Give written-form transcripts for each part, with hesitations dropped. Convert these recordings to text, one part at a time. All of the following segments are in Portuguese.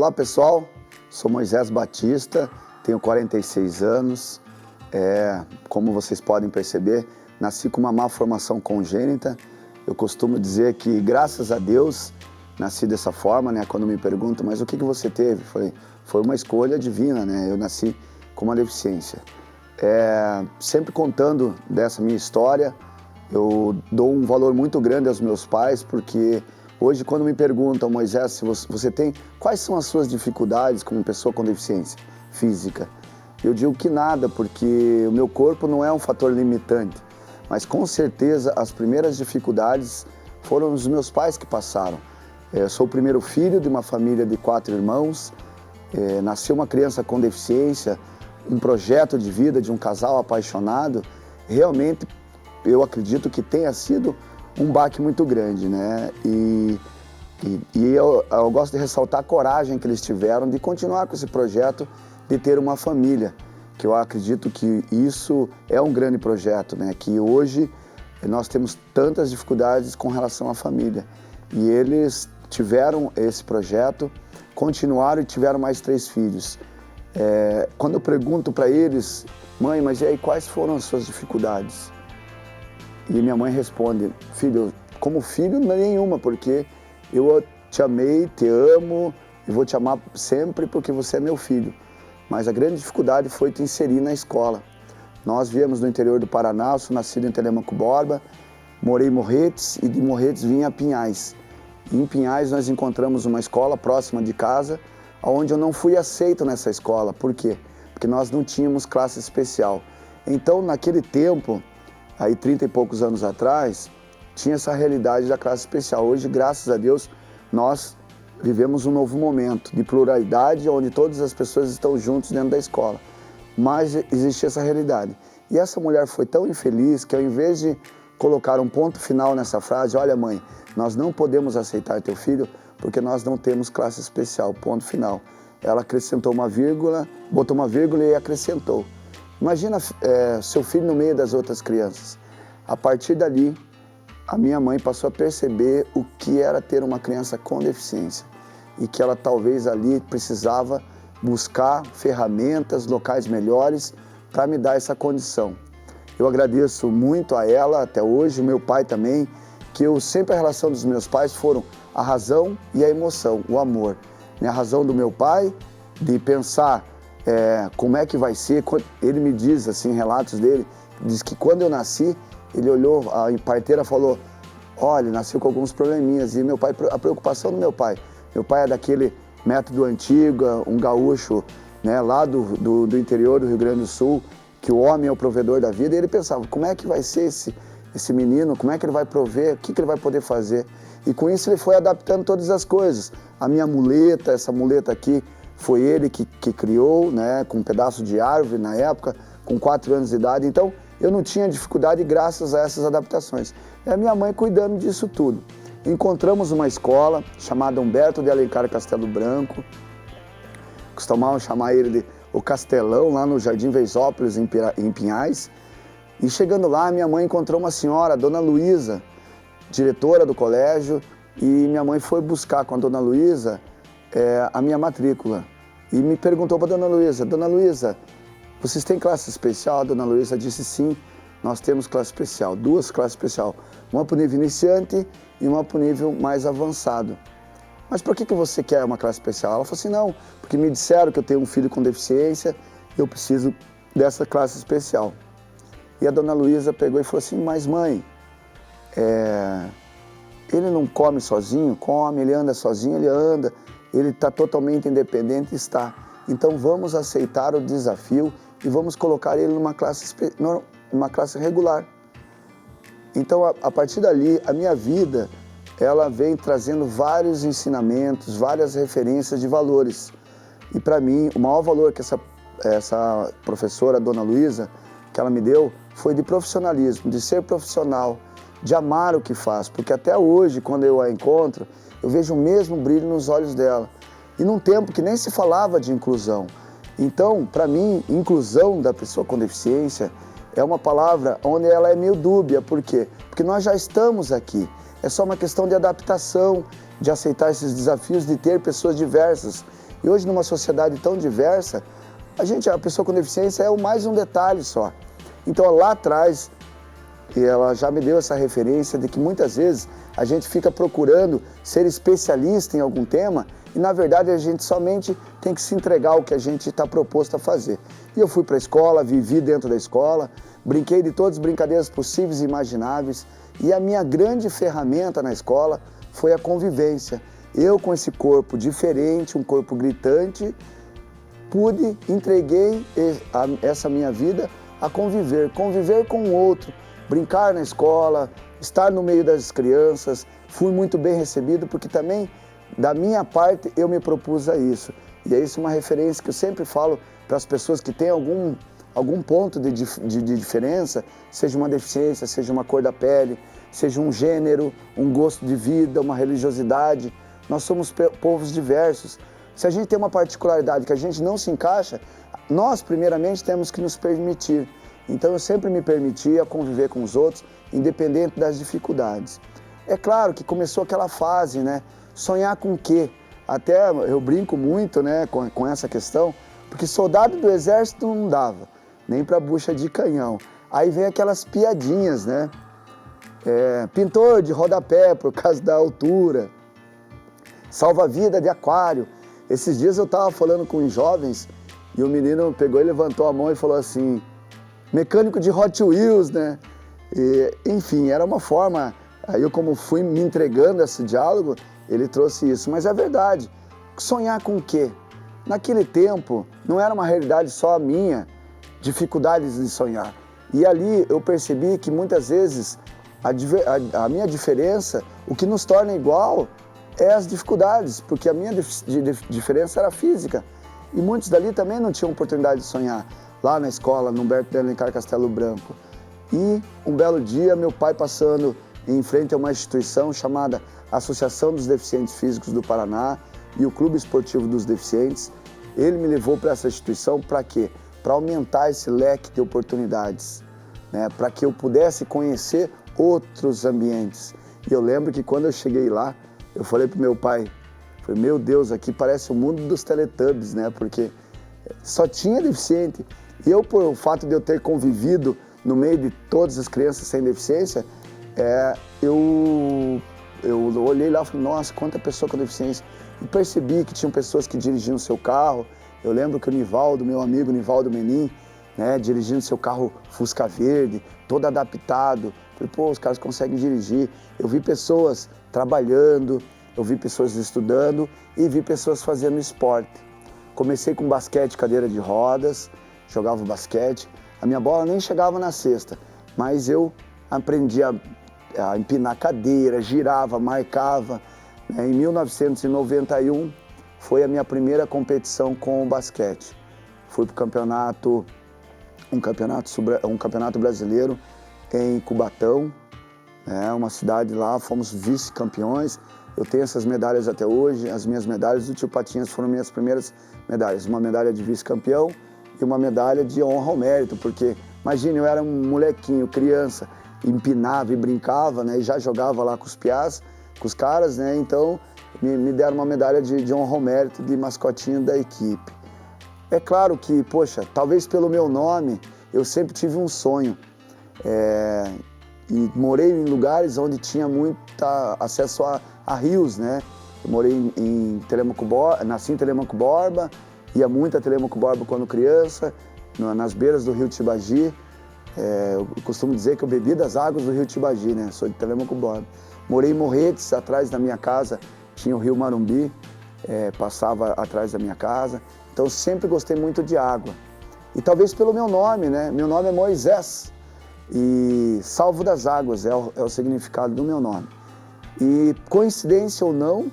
Olá pessoal, sou Moisés Batista, tenho 46 anos, como vocês podem perceber, nasci com uma má formação congênita. Eu costumo dizer que graças a Deus nasci dessa forma, né? Quando me perguntam, mas o que você teve? Foi uma escolha divina, né? Eu nasci com uma deficiência. Sempre contando dessa minha história, eu dou um valor muito grande aos meus pais, porque hoje quando me perguntam, Moisés, se você tem, quais são as suas dificuldades como pessoa com deficiência física? Eu digo que nada, porque o meu corpo não é um fator limitante, mas com certeza as primeiras dificuldades foram os meus pais que passaram. Eu sou o primeiro filho de uma família de 4 irmãos, nasceu uma criança com deficiência, um projeto de vida de um casal apaixonado. Realmente eu acredito que tenha sido um baque muito grande, né? E eu gosto de ressaltar a coragem que eles tiveram de continuar com esse projeto de ter uma família, que eu acredito que isso é um grande projeto, né? Que hoje nós temos tantas dificuldades com relação à família. E eles tiveram esse projeto, continuaram e tiveram mais 3 filhos. Quando eu pergunto para eles, mãe, mas e aí, quais foram as suas dificuldades? E minha mãe responde, filho, como filho nenhuma, porque eu te amei, te amo e vou te amar sempre porque você é meu filho. Mas a grande dificuldade foi te inserir na escola. Nós viemos do interior do Paraná, eu sou nascido em Telêmaco Borba, morei em Morretes e de Morretes vim a Pinhais. E em Pinhais nós encontramos uma escola próxima de casa, onde eu não fui aceito nessa escola. Por quê? Porque nós não tínhamos classe especial. Então, naquele tempo, aí 30 e poucos anos atrás, tinha essa realidade da classe especial. Hoje, graças a Deus, nós vivemos um novo momento de pluralidade, onde todas as pessoas estão juntas dentro da escola. Mas existia essa realidade. E essa mulher foi tão infeliz que ao invés de colocar um ponto final nessa frase, olha mãe, nós não podemos aceitar teu filho porque nós não temos classe especial, ponto final. Ela acrescentou uma vírgula, botou uma vírgula e acrescentou. Imagina seu filho no meio das outras crianças. A partir dali, a minha mãe passou a perceber o que era ter uma criança com deficiência e que ela talvez ali precisava buscar ferramentas, locais melhores para me dar essa condição. Eu agradeço muito a ela até hoje, o meu pai também, que sempre a relação dos meus pais foram a razão e a emoção, o amor. A razão do meu pai de pensar como é que vai ser, ele me diz, assim, relatos dele, diz que quando eu nasci, ele olhou, a parteira falou, olha, nasceu com alguns probleminhas, e meu pai, a preocupação do meu pai é daquele método antigo, um gaúcho, né, lá do interior do Rio Grande do Sul, que o homem é o provedor da vida, e ele pensava, como é que vai ser esse menino, como é que ele vai prover, o que ele vai poder fazer? E com isso ele foi adaptando todas as coisas. A minha muleta, essa muleta aqui, foi ele que criou, né, com um pedaço de árvore na época, com 4 anos de idade. Então, eu não tinha dificuldade graças a essas adaptações. E a minha mãe cuidando disso tudo. Encontramos uma escola chamada Humberto de Alencar Castelo Branco. Costumavam chamar ele de o Castelão, lá no Jardim Veisópolis, em Pinhais. E chegando lá, minha mãe encontrou uma senhora, a Dona Luísa, diretora do colégio, e minha mãe foi buscar com a Dona Luísa a minha matrícula. E me perguntou para a Dona Luísa, vocês têm classe especial? A Dona Luísa disse sim, nós temos classe especial, 2 classes especial, uma para o nível iniciante e uma para o nível mais avançado. Mas por que você quer uma classe especial? Ela falou assim, não, porque me disseram que eu tenho um filho com deficiência, eu preciso dessa classe especial. E a Dona Luísa pegou e falou assim, mas mãe, ele não come sozinho? Come, ele anda sozinho, ele anda, ele está totalmente independente, está. Então vamos aceitar o desafio e vamos colocar ele numa classe regular. Então a partir dali, a minha vida, ela vem trazendo vários ensinamentos, várias referências de valores. E para mim, o maior valor que essa professora, a Dona Luísa, que ela me deu, foi de profissionalismo, de ser profissional, de amar o que faz. Porque até hoje, quando eu a encontro, eu vejo o mesmo brilho nos olhos dela. E num tempo que nem se falava de inclusão. Então, para mim, inclusão da pessoa com deficiência é uma palavra onde ela é meio dúbia. Por quê? Porque nós já estamos aqui. É só uma questão de adaptação, de aceitar esses desafios, de ter pessoas diversas. E hoje, numa sociedade tão diversa, a pessoa com deficiência é mais um detalhe só. Então, lá atrás, ela já me deu essa referência de que muitas vezes a gente fica procurando ser especialista em algum tema e, na verdade, a gente somente tem que se entregar ao que a gente está proposto a fazer. E eu fui para a escola, vivi dentro da escola, brinquei de todas as brincadeiras possíveis e imagináveis, e a minha grande ferramenta na escola foi a convivência. Eu, com esse corpo diferente, um corpo gritante, entreguei essa minha vida a conviver com o outro, brincar na escola, estar no meio das crianças. Fui muito bem recebido porque também, da minha parte, eu me propus a isso. E é isso uma referência que eu sempre falo para as pessoas que têm algum ponto de diferença, seja uma deficiência, seja uma cor da pele, seja um gênero, um gosto de vida, uma religiosidade. Nós somos povos diversos. Se a gente tem uma particularidade que a gente não se encaixa, nós, primeiramente, temos que nos permitir. Então, eu sempre me permitia conviver com os outros, independente das dificuldades. É claro que começou aquela fase, né? Sonhar com o quê? Até eu brinco muito, né, com essa questão, porque soldado do exército não dava, nem para bucha de canhão. Aí vem aquelas piadinhas, né? Pintor de rodapé por causa da altura, salva-vida de aquário. Esses dias eu estava falando com os jovens e o menino pegou e levantou a mão e falou assim, mecânico de Hot Wheels, né? E, enfim, era uma forma, aí eu como fui me entregando a esse diálogo, ele trouxe isso. Mas é verdade, sonhar com o quê? Naquele tempo não era uma realidade só minha, dificuldades de sonhar. E ali eu percebi que muitas vezes a minha diferença, o que nos torna igual é as dificuldades, porque a minha diferença era física. E muitos dali também não tinham oportunidade de sonhar. Lá na escola, no Humberto de Alencar Castelo Branco. E um belo dia, meu pai passando em frente a uma instituição chamada Associação dos Deficientes Físicos do Paraná e o Clube Esportivo dos Deficientes, ele me levou para essa instituição para quê? Para aumentar esse leque de oportunidades, né? Para que eu pudesse conhecer outros ambientes. E eu lembro que quando eu cheguei lá, eu falei para o meu pai, falei, meu Deus, aqui parece o mundo dos Teletubbies, né? Porque só tinha deficiente. E eu, por o fato de eu ter convivido no meio de todas as crianças sem deficiência, eu olhei lá e falei, nossa, quanta pessoa com deficiência. E percebi que tinham pessoas que dirigiam seu carro. Eu lembro que o Nivaldo, meu amigo Nivaldo Menin, né, dirigindo seu carro Fusca Verde, todo adaptado. Falei, pô, os caras conseguem dirigir. Eu vi pessoas trabalhando, eu vi pessoas estudando e vi pessoas fazendo esporte. Comecei com basquete, cadeira de rodas, jogava basquete. A minha bola nem chegava na cesta, mas eu aprendi a empinar cadeira, girava, marcava. Em 1991 foi a minha primeira competição com o basquete. Fui para um campeonato brasileiro em Cubatão, uma cidade lá, fomos vice-campeões. Eu tenho essas medalhas até hoje, as minhas medalhas do Tio Patinhas foram minhas primeiras medalhas. Uma medalha de vice-campeão e uma medalha de honra ao mérito, porque, imagine, eu era um molequinho, criança, empinava e brincava, né, e já jogava lá com os piás, com os caras, né, então me deram uma medalha de honra ao mérito de mascotinho da equipe. É claro que, poxa, talvez pelo meu nome, eu sempre tive um sonho, e morei em lugares onde tinha muito acesso a rios, né? Eu morei em Telêmaco Borba, nasci em Telêmaco Borba, ia muito a Telêmaco Borba quando criança, nas beiras do rio Tibagi. Eu costumo dizer que eu bebi das águas do rio Tibagi, né? Sou de Telêmaco Borba. Morei em Morretes, atrás da minha casa tinha o rio Marumbi, passava atrás da minha casa. Então sempre gostei muito de água. E talvez pelo meu nome, né? Meu nome é Moisés. E salvo das águas é o significado do meu nome. E coincidência ou não,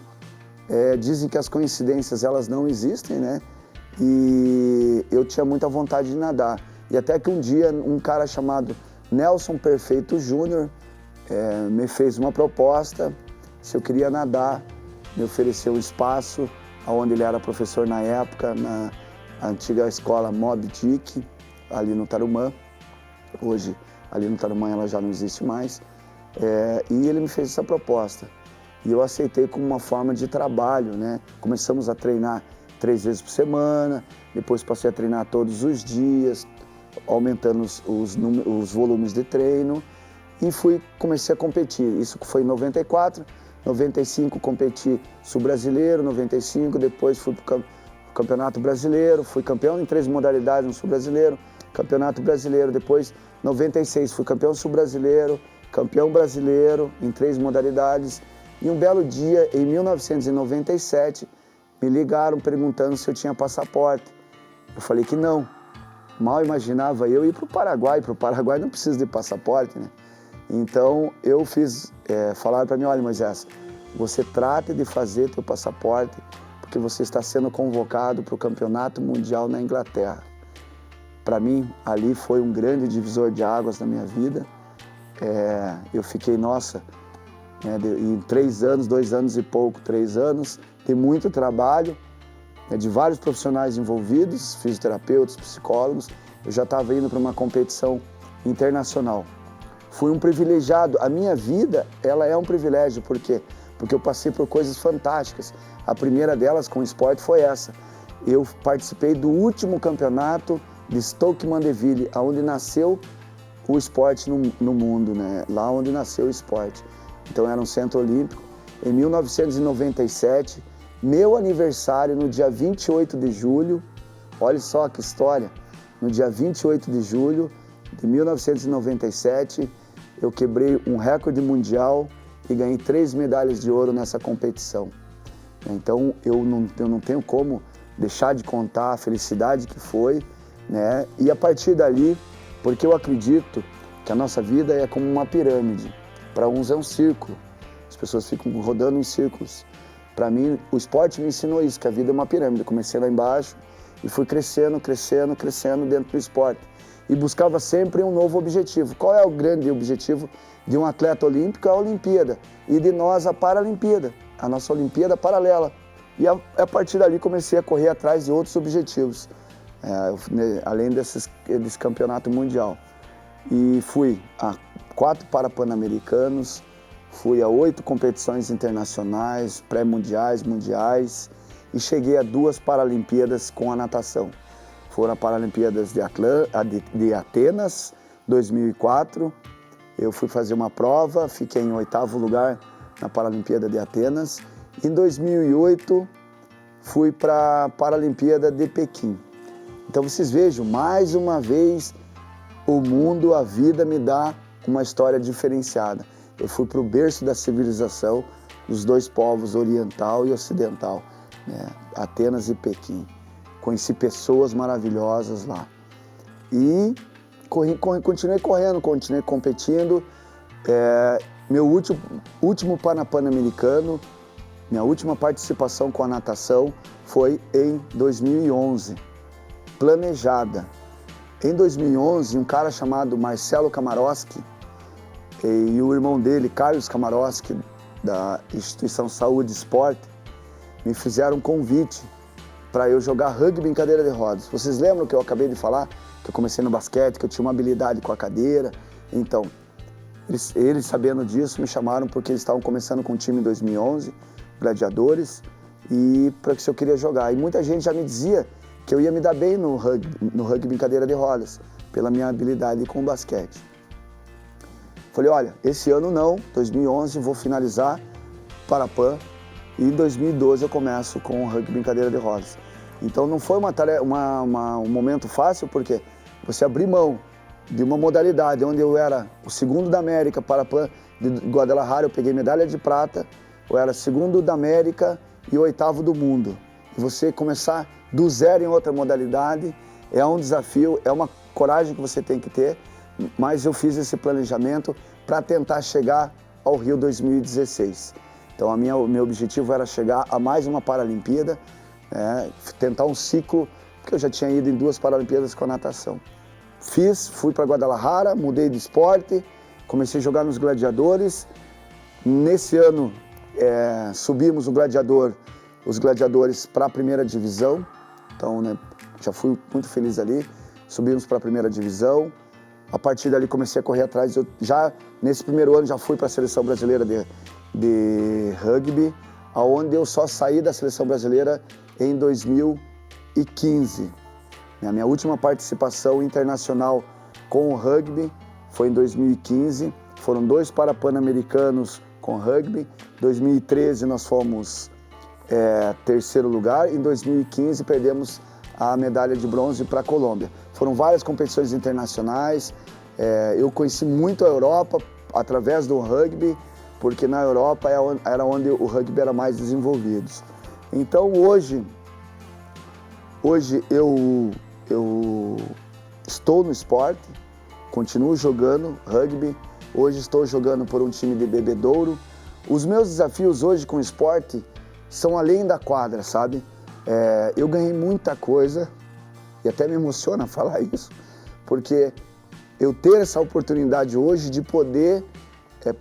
dizem que as coincidências elas não existem, né? E eu tinha muita vontade de nadar. E até que um dia um cara chamado Nelson Perfeito Júnior me fez uma proposta, se eu queria nadar, me ofereceu um espaço onde ele era professor na época, na antiga escola Moby Dick, ali no Tarumã. Hoje, ali no Tarumã ela já não existe mais. E ele me fez essa proposta. E eu aceitei como uma forma de trabalho, né? Começamos a treinar 3 vezes por semana, depois passei a treinar todos os dias, aumentando os volumes de treino e comecei a competir. Isso foi em 94, 95 competi sul-brasileiro, 95 depois fui para o Campeonato Brasileiro, fui campeão em 3 modalidades no sul-brasileiro, Campeonato Brasileiro, depois 96 fui campeão sul-brasileiro, campeão brasileiro em 3 modalidades e um belo dia, em 1997, me ligaram perguntando se eu tinha passaporte. Eu falei que não. Mal imaginava eu ir para o Paraguai. Para o Paraguai não precisa de passaporte, né? Então eu falaram para mim, olha Moisés, você trate de fazer teu passaporte porque você está sendo convocado para o Campeonato Mundial na Inglaterra. Para mim, ali foi um grande divisor de águas na minha vida. Eu fiquei, nossa, em 3 anos, 2 anos e pouco, 3 anos, de muito trabalho, de vários profissionais envolvidos, fisioterapeutas, psicólogos. Eu já estava indo para uma competição internacional. Fui um privilegiado. A minha vida, ela é um privilégio. Por quê? Porque eu passei por coisas fantásticas. A primeira delas com o esporte foi essa. Eu participei do último campeonato de Stoke Mandeville, onde nasceu o esporte no mundo, né? Lá onde nasceu o esporte. Então era um centro olímpico. Em 1997, meu aniversário, no dia 28 de julho, olha só que história, no dia 28 de julho de 1997, eu quebrei um recorde mundial e ganhei 3 medalhas de ouro nessa competição. Então eu não tenho como deixar de contar a felicidade que foi, né? E a partir dali, porque eu acredito que a nossa vida é como uma pirâmide. Para uns é um círculo, as pessoas ficam rodando em círculos. Para mim, o esporte me ensinou isso, que a vida é uma pirâmide. Eu comecei lá embaixo e fui crescendo, crescendo, crescendo dentro do esporte. E buscava sempre um novo objetivo. Qual é o grande objetivo de um atleta olímpico? É a Olimpíada. E de nós, a Paralimpíada, a nossa Olimpíada paralela. E a partir dali comecei a correr atrás de outros objetivos, além desse campeonato mundial. E fui a 4 Parapan-Americanos, fui a 8 competições internacionais, pré-mundiais, mundiais, e cheguei a 2 Paralimpíadas com a natação. Foram as Paralimpíadas de Atenas, 2004. Eu fui fazer uma prova, fiquei em 8º lugar na Paralimpíada de Atenas. Em 2008, fui para a Paralimpíada de Pequim. Então vocês vejam, mais uma vez, o mundo, a vida me dá uma história diferenciada. Eu fui para o berço da civilização dos 2 povos, oriental e ocidental, né? Atenas e Pequim. Conheci pessoas maravilhosas lá. E continuei correndo, continuei competindo. Meu último Pan-Americano, minha última participação com a natação foi em 2011, planejada. Em 2011, um cara chamado Marcelo Kamarowski e o irmão dele, Carlos Kamarowski, da Instituição Saúde e Esporte, me fizeram um convite para eu jogar rugby em cadeira de rodas. Vocês lembram que eu acabei de falar? Que eu comecei no basquete, que eu tinha uma habilidade com a cadeira. Então, eles sabendo disso, me chamaram porque eles estavam começando com o time em 2011, Gladiadores, e para que se eu queria jogar. E muita gente já me dizia que eu ia me dar bem no rugby em cadeira de rodas, pela minha habilidade com o basquete. Falei, olha, esse ano não, 2011 vou finalizar Parapan e em 2012 eu começo com o rugby em cadeira de rodas. Então não foi um momento fácil, porque você abrir mão de uma modalidade onde eu era o 2º da América, Parapan de Guadalajara, eu peguei medalha de prata, eu era 2º da América e 8º do mundo. E você começar do zero em outra modalidade é um desafio, é uma coragem que você tem que ter, mas eu fiz esse planejamento para tentar chegar ao Rio 2016. Então o meu objetivo era chegar a mais uma Paralimpíada, tentar um ciclo, porque eu já tinha ido em 2 Paralimpíadas com a natação. Fui para Guadalajara, mudei de esporte, comecei a jogar nos Gladiadores. Nesse ano subimos os Gladiadores para a 1ª divisão, então já fui muito feliz ali, subimos para a 1ª divisão. A partir dali comecei a correr atrás, nesse primeiro ano já fui para a Seleção Brasileira de Rugby, onde eu só saí da Seleção Brasileira em 2015. A minha última participação internacional com o rugby foi em 2015. Foram 2 Pan-Americanos com rugby. Em 2013 nós fomos terceiro lugar. Em 2015 perdemos a medalha de bronze para a Colômbia. Foram várias competições internacionais. Eu conheci muito a Europa através do rugby, porque na Europa era onde o rugby era mais desenvolvido. Então hoje eu estou no esporte, continuo jogando rugby. Hoje estou jogando por um time de Bebedouro. Os meus desafios hoje com o esporte são além da quadra, sabe? Eu ganhei muita coisa e até me emociona falar isso, porque eu ter essa oportunidade hoje de poder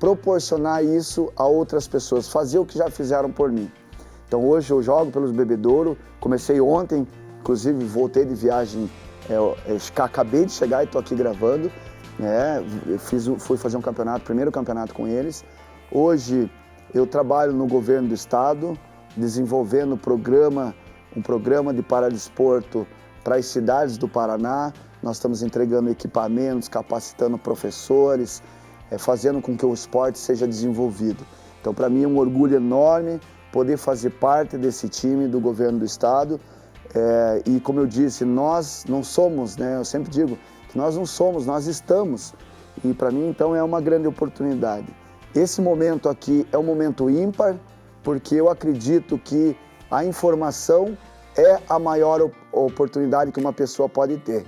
proporcionar isso a outras pessoas, fazer o que já fizeram por mim. Então hoje eu jogo pelos Bebedouro, comecei ontem, inclusive voltei de viagem, acabei de chegar e estou aqui gravando, fui fazer um campeonato, primeiro campeonato com eles. Hoje eu trabalho no governo do estado, desenvolvendo um programa de paradesporto para as cidades do Paraná. Nós estamos entregando equipamentos, capacitando professores, fazendo com que o esporte seja desenvolvido. Então, para mim é um orgulho enorme poder fazer parte desse time do governo do estado. E como eu disse, nós não somos, eu sempre digo que nós não somos, nós estamos. E para mim, então, é uma grande oportunidade. Esse momento aqui é um momento ímpar, porque eu acredito que a informação é a maior oportunidade que uma pessoa pode ter.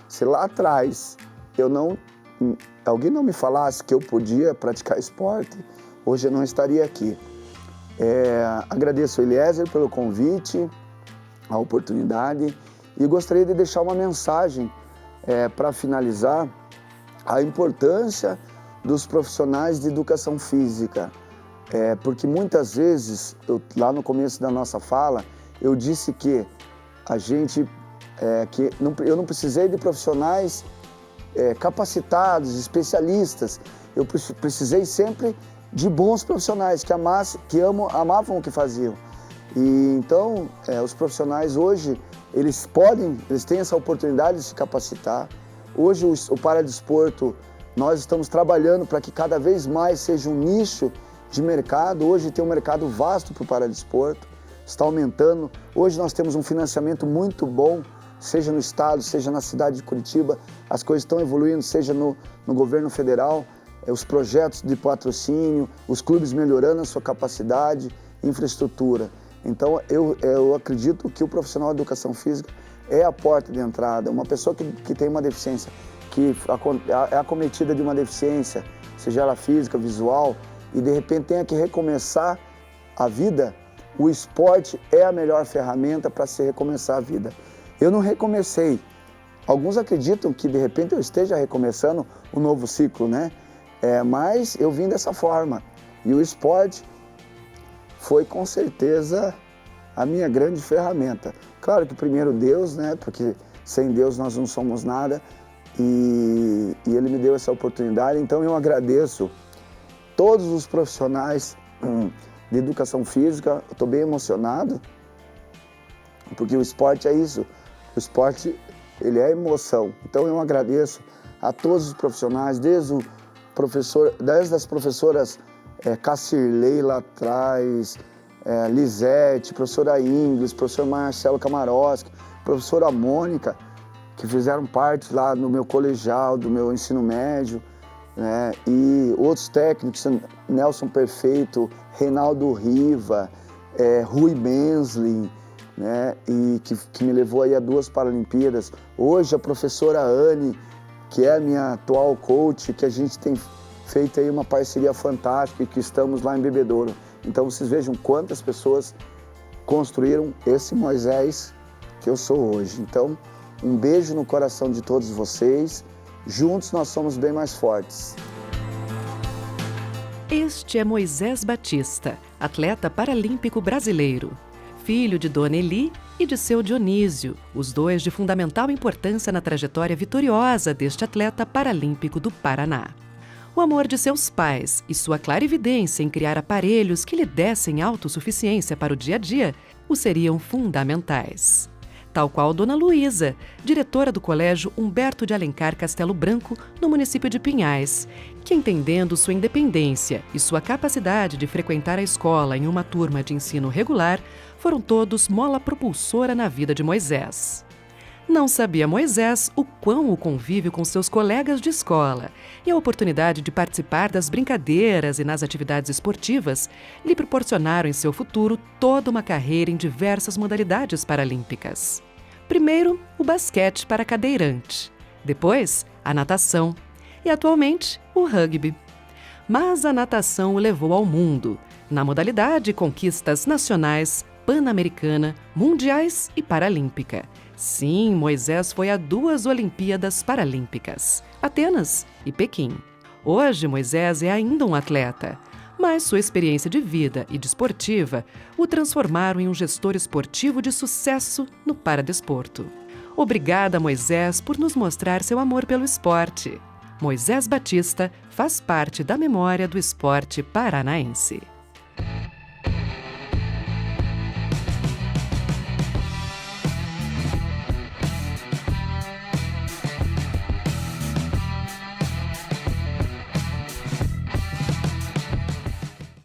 Se lá atrás alguém não me falasse que eu podia praticar esporte, hoje eu não estaria aqui. Agradeço ao Eliezer pelo convite, a oportunidade, e gostaria de deixar uma mensagem para finalizar, a importância dos profissionais de educação física. Porque muitas vezes, lá no começo da nossa fala, eu disse que eu não precisei de profissionais capacitados, especialistas. Eu precisei sempre de bons profissionais que amavam o que faziam. E então, os profissionais hoje, eles têm essa oportunidade de se capacitar. Hoje o paradesporto, nós estamos trabalhando para que cada vez mais seja um nicho de mercado. Hoje tem um mercado vasto para o paradesporto, está aumentando. Hoje nós temos um financiamento muito bom, seja no estado, seja na cidade de Curitiba. As coisas estão evoluindo, seja no governo federal, os projetos de patrocínio, os clubes melhorando a sua capacidade, infraestrutura. Então eu acredito que o profissional de educação física é a porta de entrada. Uma pessoa que tem uma deficiência, que é acometida de uma deficiência, seja ela física, visual, e de repente tenha que recomeçar a vida, o esporte é a melhor ferramenta para se recomeçar a vida. Eu não recomecei. Alguns acreditam que de repente eu esteja recomeçando um novo ciclo, mas eu vim dessa forma. E o esporte foi com certeza a minha grande ferramenta. Claro que primeiro Deus, porque sem Deus nós não somos nada, e Ele me deu essa oportunidade. Então eu agradeço todos os profissionais de educação física. Estou bem emocionado, porque o esporte é isso. O esporte, ele é emoção. Então eu agradeço a todos os profissionais, desde as professoras Cacirley lá atrás, Lisete, professora Ingles, professor Marcelo Kamarowski, professora Mônica, que fizeram parte lá no meu colegial, do meu ensino médio, e outros técnicos, Nelson Perfeito, Reinaldo Riva, Rui Bensley, e que me levou aí a 2 Paralimpíadas. Hoje a professora Anne, que é a minha atual coach, que a gente tem feito aí uma parceria fantástica e que estamos lá em Bebedouro. Então vocês vejam quantas pessoas construíram esse Moisés que eu sou hoje. Então, um beijo no coração de todos vocês. Juntos nós somos bem mais fortes. Este é Moisés Batista, atleta paralímpico brasileiro. Filho de Dona Eli e de seu Dionísio, os dois de fundamental importância na trajetória vitoriosa deste atleta paralímpico do Paraná. O amor de seus pais e sua clarividência em criar aparelhos que lhe dessem autossuficiência para o dia a dia o seriam fundamentais. Tal qual Dona Luísa, diretora do Colégio Humberto de Alencar Castelo Branco, no município de Pinhais, que, entendendo sua independência e sua capacidade de frequentar a escola em uma turma de ensino regular, foram todos mola propulsora na vida de Moisés. Não sabia Moisés o quão o convívio com seus colegas de escola e a oportunidade de participar das brincadeiras e nas atividades esportivas lhe proporcionaram em seu futuro toda uma carreira em diversas modalidades paralímpicas. Primeiro, o basquete para cadeirante, depois, a natação e, atualmente, o rugby. Mas a natação o levou ao mundo, na modalidade conquistas nacionais, pan-americana, mundiais e paralímpica. Sim, Moisés foi a 2 Olimpíadas Paralímpicas, Atenas e Pequim. Hoje, Moisés é ainda um atleta, mas sua experiência de vida e desportiva o transformaram em um gestor esportivo de sucesso no paradesporto. Obrigada, Moisés, por nos mostrar seu amor pelo esporte. Moisés Batista faz parte da memória do esporte paranaense.